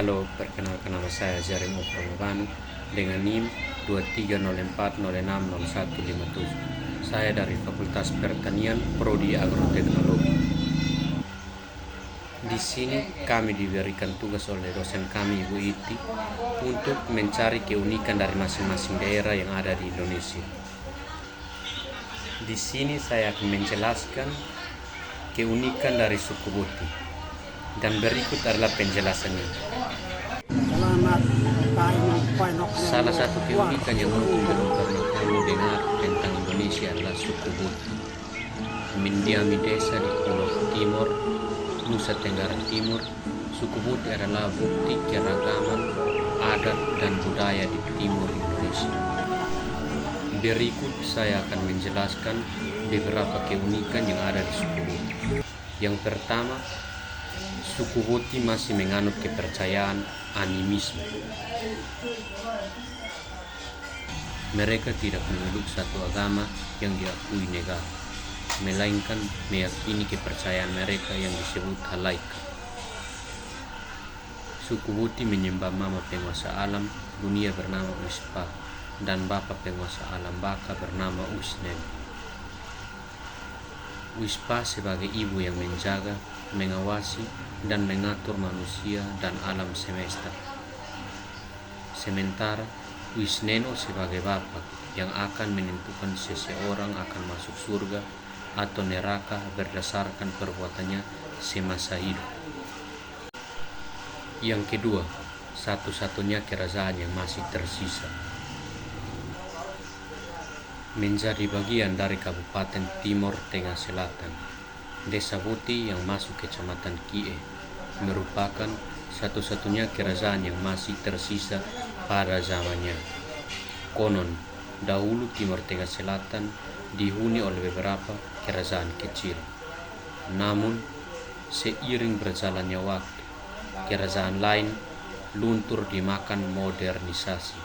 Halo, perkenalkan nama saya Jarim Okramabanu dengan NIM 2304060157. Saya dari Fakultas Pertanian, Prodi Agroteknologi. Di sini kami diberikan tugas oleh dosen kami Ibu Iti untuk mencari keunikan dari masing-masing daerah yang ada di Indonesia. Di sini saya akan menjelaskan keunikan dari suku Buti. Dan berikut adalah penjelasannya. Salah satu keunikan yang mungkin belum pernah kamu dengar tentang Indonesia adalah suku Buti. Mendiami desa di Pulau Timur, Nusa Tenggara Timur, suku Buti adalah bukti keragaman adat dan budaya di timur Indonesia. Berikut saya akan menjelaskan beberapa keunikan yang ada di suku Buti. Yang pertama, suku Buti masih menganut kepercayaan animisme. Mereka tidak memeluk satu agama yang diakui negara, melainkan meyakini kepercayaan mereka yang disebut halaika. Suku Buti menyembah mama penguasa alam dunia bernama Uispa dan bapa penguasa alam baka bernama Uisnen. Uispa sebagai ibu yang menjaga, mengawasi, dan mengatur manusia dan alam semesta. Sementara Uisneno sebagai bapa yang akan menentukan seseorang akan masuk surga atau neraka berdasarkan perbuatannya semasa hidup. Yang kedua, satu-satunya kerajaan yang masih tersisa. Menjadi bagian dari Kabupaten Timor Tengah Selatan, Desa Buti yang masuk Kecamatan Kie merupakan satu-satunya kerajaan yang masih tersisa pada zamannya. Konon, dahulu Timor Tengah Selatan dihuni oleh beberapa kerajaan kecil. Namun, seiring berjalannya waktu, kerajaan lain luntur dimakan modernisasi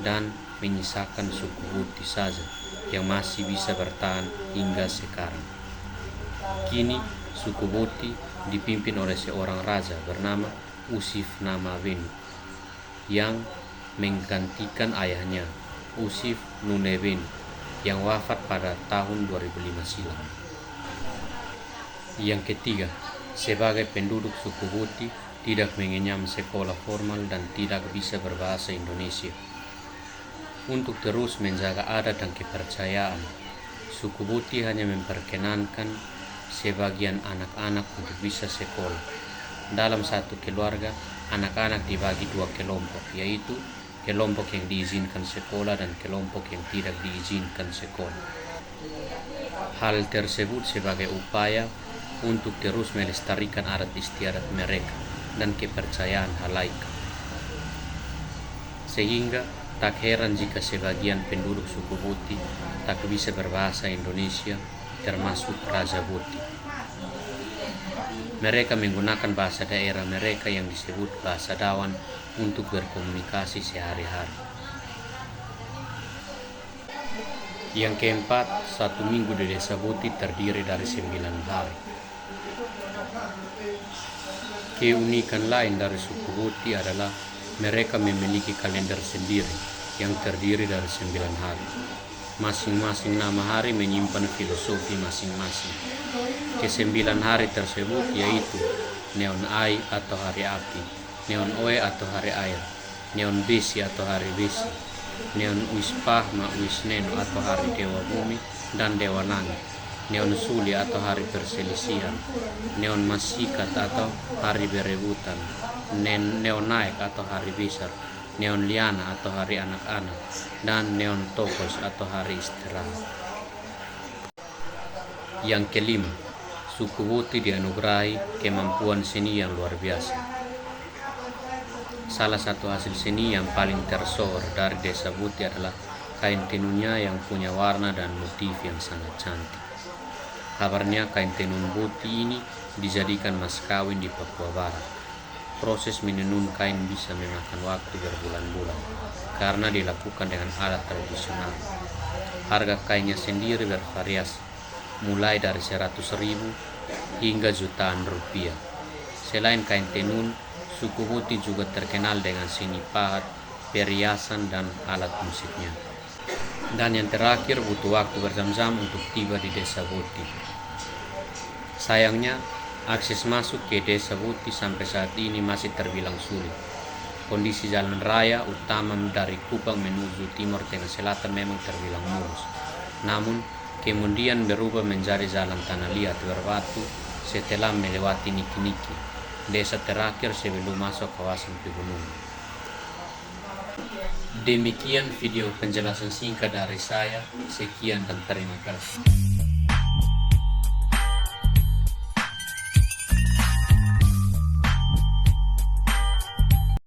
dan menyisakan suku Buti saja yang masih bisa bertahan hingga sekarang. Kini suku Buti dipimpin oleh seorang raja bernama Usif Namabenu yang menggantikan ayahnya Usif Nunebenu yang wafat pada tahun 2005 silam. Yang ketiga, sebagai penduduk suku Buti tidak mengenyam sekolah formal dan tidak bisa berbahasa Indonesia. Untuk terus menjaga adat dan kepercayaan, suku Buti hanya memperkenankan sebagian anak-anak untuk bisa sekolah. Dalam satu keluarga, anak-anak dibagi dua kelompok, yaitu kelompok yang diizinkan sekolah dan kelompok yang tidak diizinkan sekolah. Hal tersebut sebagai upaya untuk terus melestarikan adat istiadat mereka dan kepercayaan halaika. Sehingga tak heran jika sebagian penduduk suku Buti tak bisa berbahasa Indonesia, termasuk Raja Buti. Mereka menggunakan bahasa daerah mereka yang disebut bahasa Dawan untuk berkomunikasi sehari-hari. Yang keempat, satu minggu di Desa Buti terdiri dari 9 hari. Keunikan lain dari suku Buti adalah mereka memiliki kalender sendiri yang terdiri dari 9 hari. Masing-masing nama hari menyimpan filosofi masing-masing. Ke-9 hari tersebut yaitu Neon Ai atau hari api, Neon Oe atau hari air, Neon Besi atau hari besi, Neon Uispah ma Uisneno atau hari dewa bumi dan dewa langit, Neon Suli atau hari perselisihan, Neon Masikat atau hari berebutan, Neon Naik atau hari besar, Neon Liana atau hari anak-anak, dan Neon Tokos atau hari istirahat. Yang kelima, suku Buti dianugerahi kemampuan seni yang luar biasa. Salah satu hasil seni yang paling tersohor dari Desa Buti adalah kain tenunnya yang punya warna dan motif yang sangat cantik. Kabarnya kain tenun Buti ini dijadikan mas kawin di Papua Barat. Proses menenun kain bisa memakan waktu berbulan-bulan karena dilakukan dengan alat tradisional. Harga kainnya sendiri bervariasi, mulai dari 100.000 hingga jutaan rupiah. Selain kain tenun, Suku Huti juga terkenal dengan seni pahat, perhiasan, dan alat musiknya. Dan yang terakhir, butuh waktu berjam-jam untuk tiba di desa Huti. Sayangnya, akses masuk ke desa Huti sampai saat ini masih terbilang sulit. Kondisi jalan raya utama dari Kupang menuju timur tengah selatan memang terbilang mulus. Namun, kemudian berubah menjadi jalan tanah liat berbatu setelah melewati Niki-Niki, desa terakhir sebelum masuk kawasan pegunungan. Demikian video penjelasan singkat dari saya. Sekian dan terima kasih.